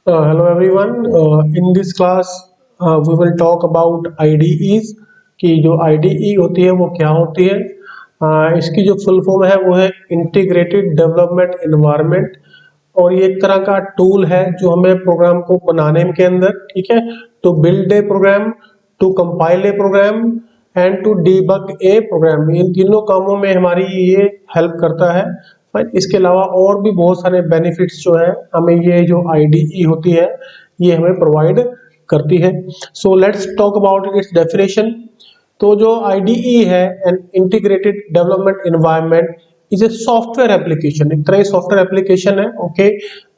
Hello everyone. In this class, we will talk about IDEs कि जो IDE होती है वो क्या होती है। इसकी जो फुल फॉर्म है वो है इंटीग्रेटेड डेवलपमेंट एनवायरनमेंट और ये एक तरह का टूल है जो हमें प्रोग्राम को बनाने के अंदर, ठीक है, to build a program, to compile a program and to debug a program. इन तीनों कामों में हमारी ये हेल्प करता है। पर इसके अलावा और भी बहुत सारे बेनिफिट्स जो है हमें ये जो आईडीई होती है ये हमें प्रोवाइड करती है। So let's talk about its definition. तो जो आईडीई है an integrated development environment is a software application, एक तरह सॉफ्टवेयर एप्लीकेशन है, okay,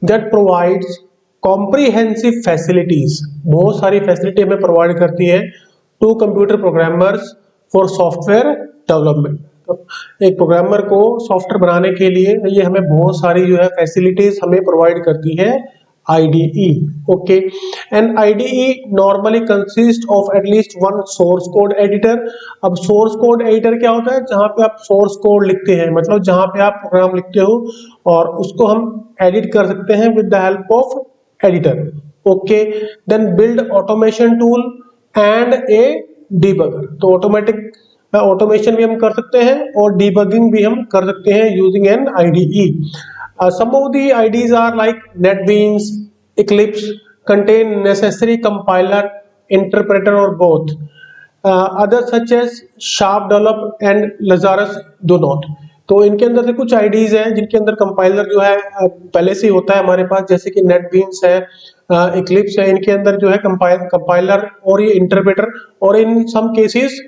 that provides comprehensive facilities, बहुत सारी फैसिलिटी हमें प्रोवाइड करती है to computer programmers for software development. एक प्रोग्रामर को सॉफ्टवेयर बनाने के लिए ये हमें बहुत सारी जो है फैसिलिटीज हमें प्रोवाइड करती है IDE, okay. And IDE normally consist of at least one source code editor. अब सोर्स कोड एडिटर क्या होता है? जहां पे आप सोर्स कोड लिखते हैं, मतलब जहां पे आप प्रोग्राम लिखते हो और उसको हम एडिट कर सकते हैं with the help of editor, okay. Then build automation tool and a debugger. तो ऑटोमेशन भी हम कर सकते हैं और डीबगिंग भी हम कर सकते हैं using an IDE। Some of the IDEs are like NetBeans, Eclipse, contain necessary compiler, interpreter or both. Others such as Sharp Develop and Lazarus do not. तो इनके अंदर से कुछ IDEs हैं जिनके अंदर कंपाइलर जो है पहले से ही होता है हमारे पास, जैसे कि NetBeans है, Eclipse है। इनके अंदर जो है कंपाइलर और ये इंटरप्रेटर, और इन सम केसेस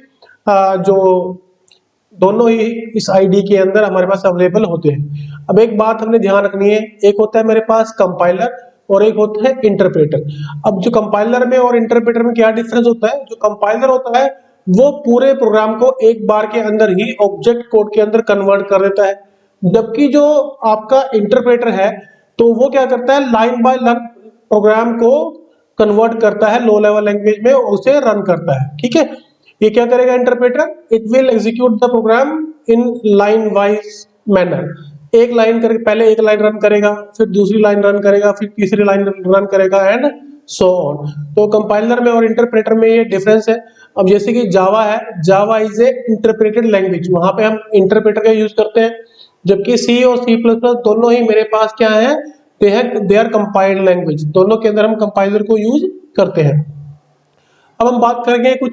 जो दोनों ही इस आईडी के अंदर हमारे पास अवेलेबल होते हैं। अब एक बात हमने ध्यान रखनी है, एक होता है मेरे पास कंपाइलर और एक होता है इंटरप्रेटर। अब जो कंपाइलर में और इंटरप्रेटर में क्या डिफरेंस होता है? जो कंपाइलर होता है वो पूरे प्रोग्राम को एक बार के अंदर ही ऑब्जेक्ट कोड के अंदर कन्वर्ट कर देता है, जबकि जो आपका इंटरप्रेटर है तो वो क्या करता है, लाइन बाय लाइन प्रोग्राम को कन्वर्ट करता है लो लेवल लैंग्वेज में, उसे रन करता है, ठीक है। ये क्या करेगा interpreter? It will execute the program in line wise manner. एक लाइन करके पहले एक लाइन रन करेगा, फिर दूसरी लाइन रन करेगा, फिर तीसरी लाइन रन करेगा एंड सो ऑन। तो कंपाइलर में और इंटरप्रेटर में ये डिफरेंस है। अब जैसे कि जावा है, Java is a interpreted language, वहां पे हम इंटरप्रेटर का यूज करते हैं, जबकि सी और सी प्लस प्लस दोनों ही मेरे पास क्या है, दे आर कंपाइल्ड लैंग्वेज, दोनों के अंदर हम कंपाइलर को यूज करते हैं। अब हम बात करेंगे कुछ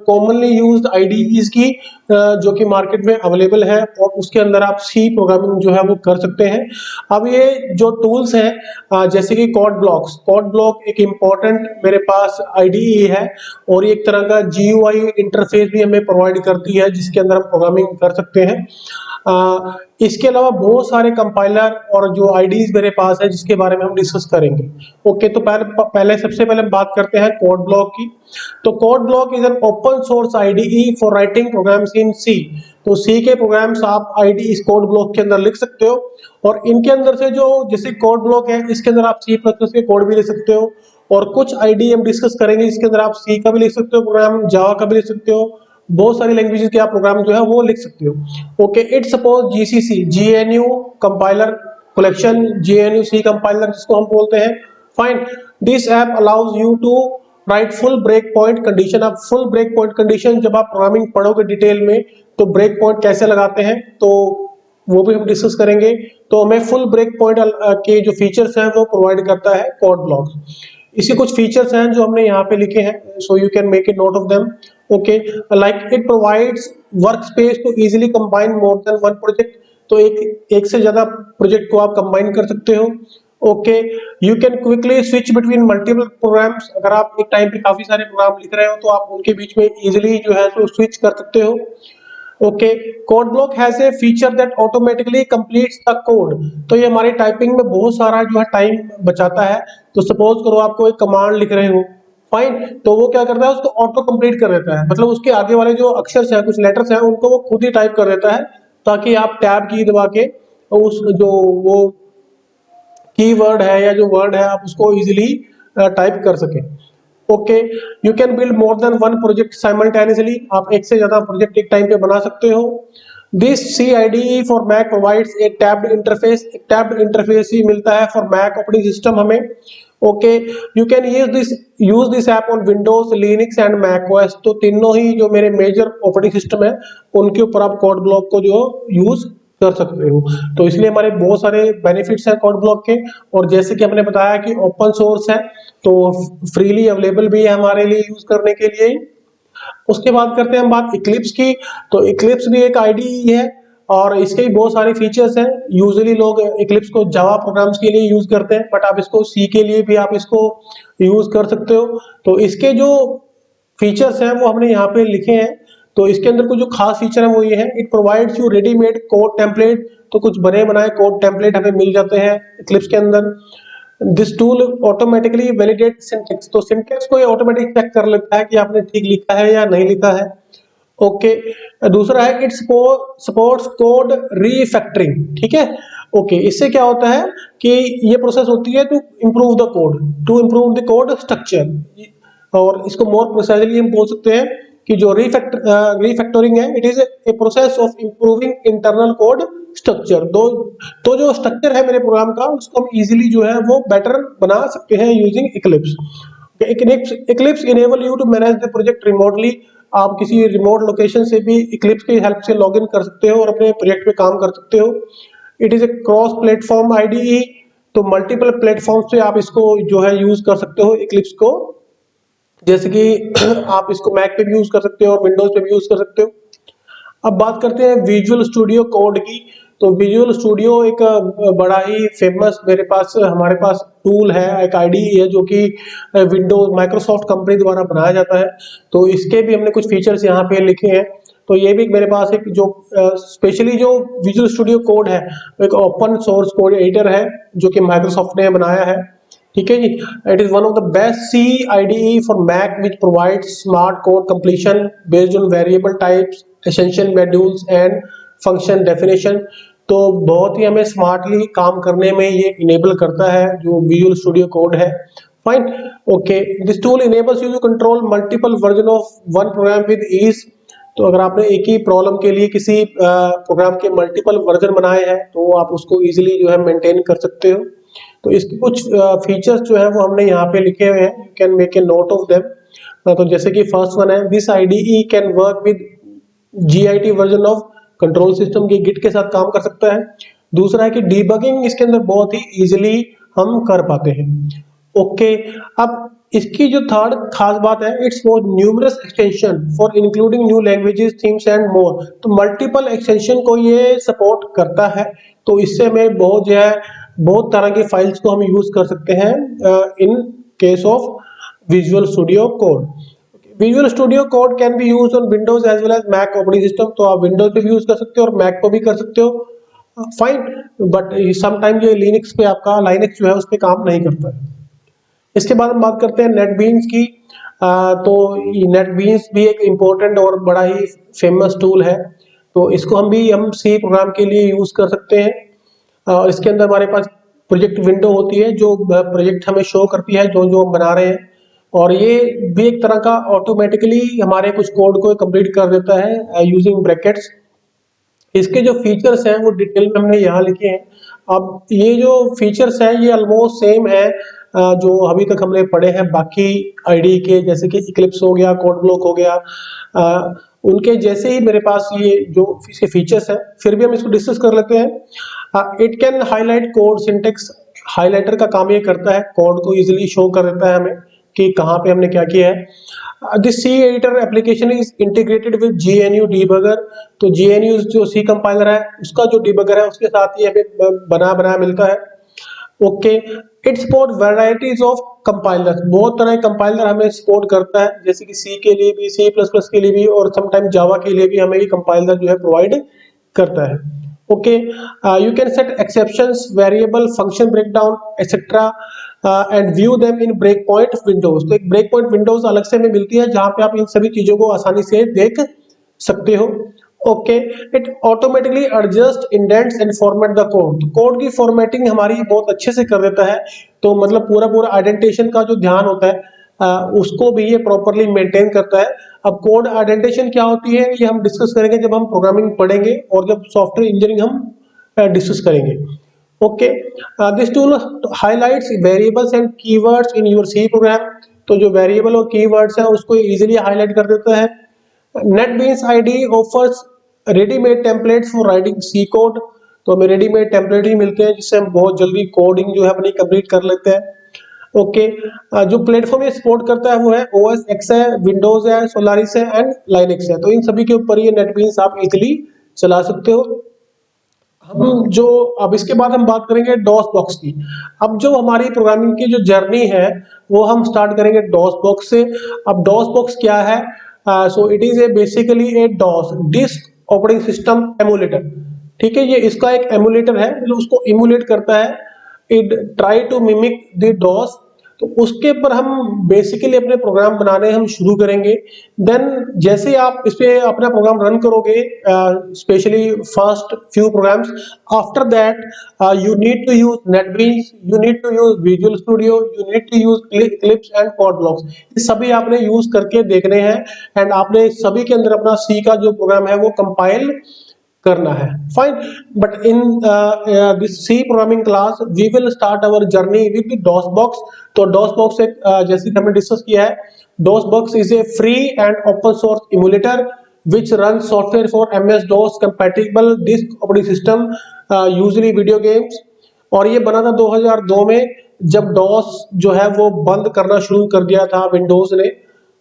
कॉमनली यूज्ड आईडीईज की जो कि मार्केट में अवेलेबल है और उसके अंदर आप सी प्रोग्रामिंग जो है वो कर सकते हैं। अब ये जो टूल्स हैं जैसे कि कोड ब्लॉक्स, कोड ब्लॉक एक इम्पॉर्टेंट मेरे पास आईडीई है और एक तरह का जीयूआई इंटरफेस भी हमें प्रोवाइड करती है जिसके अंदर हम प्रोग्रामिंग कर सकते हैं। इसके अलावा बहुत सारे कंपाइलर और जो आईडीज मेरे पास है जिसके बारे में हम डिस्कस करेंगे, ओके। तो पहले सबसे पहले हम बात करते हैं कोड ब्लॉक की। तो code block is an open source IDE for writing programs in C. तो सी के प्रोग्राम्स आप आईडी इस कोड ब्लॉक के अंदर लिख सकते हो और इनके अंदर से जो जैसे कोड ब्लॉक है इसके अंदर आप सी प्लस प्लस के कोड भी लिख सकते हो और कुछ आईडी हम डिस्कस करेंगे इसके अंदर आप सी का भी लिख सकते हो प्रोग्राम, जावा का भी लिख सकते हो, बहुत सारी लैंग्वेजेस के आप प्रोग्राम जो है वो लिख सकते हो, okay. It suppose GCC, GNU compiler collection, GNU C compiler जिसको हम बोलते हैं, fine. This app allows you to write full break point condition. अब फुल ब्रेक पॉइंट कंडीशन जब आप प्रोग्रामिंग पढ़ोगे डिटेल में तो ब्रेक पॉइंट कैसे लगाते हैं तो वो भी हम डिस्कस करेंगे। तो हमें फुल ब्रेक पॉइंट के जो फीचर्स हैं वो प्रोवाइड करता है कोड ब्लॉक। इसके कुछ फीचर्स हैं जो हमने यहाँ पे लिखे हैं, so you can make a note of them, okay. Like it provides work space to easily combine more than one project. तो एक से ज्यादा प्रोजेक्ट को आप कंबाइन कर सकते हो, okay. You can quickly switch between multiple programs. अगर आप एक टाइम पे काफी सारे प्रोग्राम लिख रहे हो तो आप उनके बीच में इजिली जो है तो स्विच कर सकते हो, okay. Code block has a feature that automatically completes the code. तो ये हमारी टाइपिंग में बहुत सारा जो है टाइम बचाता है। तो सपोज करो आपको एक कमांड लिख रहे हो, फाइन, तो वो क्या करता है उसको ऑटो कंप्लीट कर देता है, मतलब उसके आगे वाले जो अक्षर हैं कुछ लेटर्स हैं उनको वो खुद ही टाइप कर देता है ताकि आप टैब की दबा के उस जो वो कीवर्ड है या जो वर्ड है आप उसको इजीली टाइप कर सके, okay. You can build more than one project simultaneously. आप एक से ज्यादा प्रोजेक्ट एक टाइम पे बना सकते हो। This CIDE for Mac provides a tabbed interface. एक टैब्ड इंटरफेस ही मिलता है फॉर मैक ऑपरेटिंग सिस्टम हमें, okay, you can use this app on Windows, Linux and Mac OS. तो तीनों ही जो मेरे मेजर ऑपरेटिंग सिस्टम है उनके ऊपर आप कोड ब्लॉक को जो यूज कर सकते हो। तो इसलिए हमारे बहुत सारे बेनिफिट्स हैं कोड ब्लॉक के। और जैसे कि हमने बताया कि ओपन सोर्स है तो फ्रीली अवेलेबल भी है हमारे लिए यूज करने के लिए। उसके बाद करते हैं हम बात इक्लिप्स की। तो इक्लिप्स भी एक आईडीई है और इसके भी बहुत सारे फीचर्स हैं। यूजुअली लोग इक्लिप्स को जावा प्रोग्राम्स के लिए यूज करते हैं, बट आप इसको सी के लिए भी आप इसको यूज कर सकते हो। तो इसके जो फीचर्स हैं वो हमने यहाँ पे लिखे हैं। तो इसके अंदर कुछ जो खास फीचर है वो ये है, it provides you readymade code template. तो कुछ बने बनाए कोड टेम्पलेट हमें मिल जाते हैं इक्लिप्स के अंदर। This tool automatically validate syntax. तो सिंटैक्स को ये ऑटोमेटिक चेक कर लेता है कि आपने ठीक लिखा है या नहीं लिखा है। ओके, दूसरा है इट सपोर्ट्स कोड रीफैक्टरिंग। ठीक है, ओके, इससे क्या होता है कि ये प्रोसेस होती है to improve the code structure. और इसको मोर प्रिसाइजली हम बोल सकते हैं कि जो रीफैक्टरिंग है, it is a process of improving internal code structure. तो जो स्ट्रक्चर है मेरे प्रोग्राम का उसको हम इजीली जो है वो बेटर बना सकते हैं using Eclipse. Eclipse enable you to manage the project remotely. आप किसी रिमोट लोकेशन से भी इक्लिप्स की हेल्प से लॉगिन कर सकते हो और अपने प्रोजेक्ट पे काम कर सकते हो। It is A cross platform IDE. तो मल्टीपल प्लेटफॉर्म से आप इसको जो है यूज कर सकते हो इक्लिप्स को। जैसे कि आप इसको मैक पे भी यूज कर सकते हो और विंडोज पे भी यूज कर सकते हो। अब बात करते हैं विजुअल स्टूडियो कोड की। तो विजुअल स्टूडियो एक बड़ा ही फेमस हमारे पास टूल है, एक आईडीई है जो कि विंडोज माइक्रोसॉफ्ट कंपनी द्वारा बनाया जाता है। तो इसके भी हमने कुछ फीचर्स यहाँ पे लिखे हैं। तो ये भी मेरे पास एक जो स्पेशली जो विजुअल स्टूडियो कोड है एक ओपन सोर्स कोड एडिटर है जो कि माइक्रोसॉफ्ट ने बनाया है। ठीक है जी, it is one of the best C IDE for Mac which provide smart code completion based on variable types, essential modules and function definition. तो बहुत ही हमें स्मार्टली काम करने में ये इनेबल करता है जो विजुअल स्टूडियो कोड है। Fine, okay, this tool enables you to control multiple version of one program with ease. तो अगर आपने एक ही प्रॉब्लम के लिए किसी प्रोग्राम के मल्टीपल वर्जन बनाए हैं तो आप उसको इजीली जो है मेंटेन कर सकते हो। तो इसके कुछ फीचर्स जो है वो हमने यहाँ पे लिखे हुए हैं, you can make a note of them. तो जैसे कि फर्स्ट वन है, this IDE can work with GIT version of control system की गिट के साथ काम कर सकता है। दूसरा है कि डीबगिंग इसके अंदर बहुत ही इजीली हम कर पाते हैं। ओके, अब इसकी जो थर्ड खास बात है, it's for numerous extension for including new languages, themes and more. तो मल्टीपल एक्सटेंशन को ये सपोर्ट करता है। तो इससे हमें बहुत जो है बहुत तरह की फाइल्स को हम यूज कर सकते हैं in case of Visual Studio code. Visual Studio code can be used on Windows as well as Mac operating system. तो आप विंडोज पे भी यूज कर सकते हो और मैक पे भी कर सकते हो। फाइन, बट समटाइम जो लिनक्स पे आपका लाइनक्स जो है उस पे काम नहीं करता है। इसके बाद हम बात करते हैं नेटबीन्स की। तो नेटबीन्स भी एक इम्पोर्टेंट और बड़ा ही फेमस टूल है। तो इसको हम सी प्रोग्राम के लिए यूज कर सकते हैं। और इसके अंदर हमारे पास प्रोजेक्ट विंडो होती है जो प्रोजेक्ट हमें शो करती है जो जो हम बना रहे हैं। और ये भी एक तरह का ऑटोमेटिकली हमारे कुछ कोड को कंप्लीट कर देता है यूजिंग ब्रैकेट्स। इसके जो फीचर्स हैं वो डिटेल में हमने यहाँ लिखे हैं। अब ये जो फीचर्स हैं ये ऑलमोस्ट सेम है जो अभी तक हमने पढ़े हैं बाकी आईडी के, जैसे कि इक्लिप्स हो गया, कोड ब्लॉक हो गया, उनके जैसे ही मेरे पास ये जो इसके फीचर्स हैं। फिर भी हम इसको डिस्कस कर लेते हैं। It can highlight code syntax. Highlighter का काम ये करता है, कोड को इजीली शो कर देता है हमें कि कहाँ पे हमने क्या किया है। This C editor application is integrated with GNU debugger. तो GNU जो सी कंपाइलर है उसका जो डीबगर है उसके साथ ही हमें बना बनाया मिलता है। Okay, it support varieties of compiler. बहुत तरह के कंपाइलर हमें सपोर्ट करता है, जैसे कि सी के लिए भी, C++ के लिए भी और समटाइम जावा के लिए भी हमें ये कंपाइलर जो है प्रोवाइड करता है। Okay, you can set exceptions, variable, function breakdown etcetera and view them in break point windows. तो एक ब्रेक पॉइंट विंडोज अलग से हमें मिलती है जहां पे आप इन सभी चीजों को आसानी से देख सकते हो। Okay, it automatically adjust indents and format the code. Code की फॉर्मेटिंग हमारी बहुत अच्छे से कर देता है। तो मतलब पूरा पूरा आइडेंटिफिकेशन का जो ध्यान होता है उसको भी ये प्रॉपरली मेंटेन करता है। अब कोड आइडेंटिफिकेशन क्या होती है ये हम डिस्कस करेंगे जब हम प्रोग्रामिंग पढ़ेंगे और जब सॉफ्टवेयर इंजीनियरिंग हम डिस्कस करेंगे। Okay, this tool highlights variables and keywords in your C program. तो जो वेरिएबल और कीवर्ड्स है उसको इजीली हाईलाइट कर देता है। NetBeans IDE offers readymade templates for writing C code. तो हमें रेडीमेड टेम्पलेट ही मिलते हैं जिससे हम बहुत जल्दी कोडिंग जो है अपनी कंप्लीट कर लेते हैं। ओके, जो प्लेटफॉर्म ये सपोर्ट करता है वो है OS X है, विंडोज है, सोलारिस है एंड लाइनक्स है। तो इन सभी के ऊपर ये NetBeans आप इजीली चला सकते हो। हम जो अब इसके बाद हम बात करेंगे डॉस बॉक्स की। अब जो हमारी प्रोग्रामिंग की जो जर्नी है वो हम स्टार्ट करेंगे डॉस बॉक्स से। अब डॉस बॉक्स क्या है? So it is a basically a DOS disk operating system emulator. ठीक है, ये इसका एक एमुलेटर है जो उसको इमुलेट करता है। It try to mimic the DOS. तो उसके ऊपर हम बेसिकली अपने प्रोग्राम बनाने हम शुरू करेंगे। देन जैसे ही आप इस पे अपना प्रोग्राम रन करोगे, specially first few programs, after that you need to use NetBeans, you need to use Visual Studio, you need to use Eclipse and code blocks. ये सभी आपने यूज करके देखने हैं एंड आपने सभी के अंदर अपना सी का जो प्रोग्राम है वो कंपाइल करना है। Fine, but in this C programming class we will start our journey with DOS box. तो डॉस बॉक्स एक जैसे कि हमने डिस्कस किया है, DOS box is a free and open source emulator which runs software for MS DOS compatible disk operating system, usually video games। और ये बना था 2002 में, जब डॉस जो है वो बंद करना शुरू कर दिया था विंडोज ने।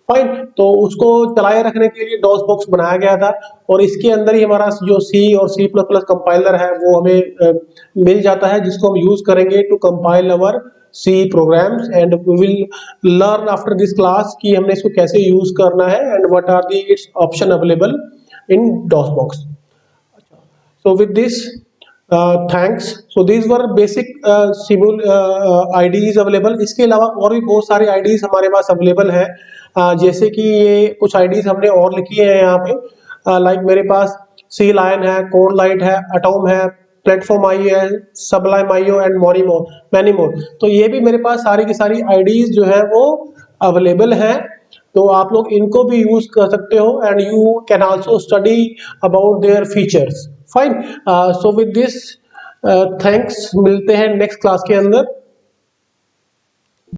फाइन, तो उसको चलाए रखने के लिए डॉस बॉक्स बनाया गया था और इसके अंदर ही हमारा जो सी और सी प्लस प्लस कंपाइलर है वो हमें मिल जाता है, जिसको हम यूज करेंगे to compile our C programs and we will learn after this class कि हमने इसको कैसे यूज करना है and what are the its option available in DOS box. So with this, thanks. So these were basic IDEs available। इसके अलावा और भी बहुत सारे IDEs हमारे पास अवेलेबल है। जैसे कि ये कुछ IDEs हमने और लिखी है यहाँ पे, लाइक मेरे पास सी लायन है, कोड लाइट है, अटोम है, प्लेटफॉर्म आई है, Sublime IO and many more. तो ये भी मेरे पास सारी की सारी IDEs जो है वो अवेलेबल है। तो आप लोग इनको भी यूज कर सकते हो and you can also study about their features. Fine, so with this thanks, मिलते हैं नेक्स्ट क्लास के अंदर।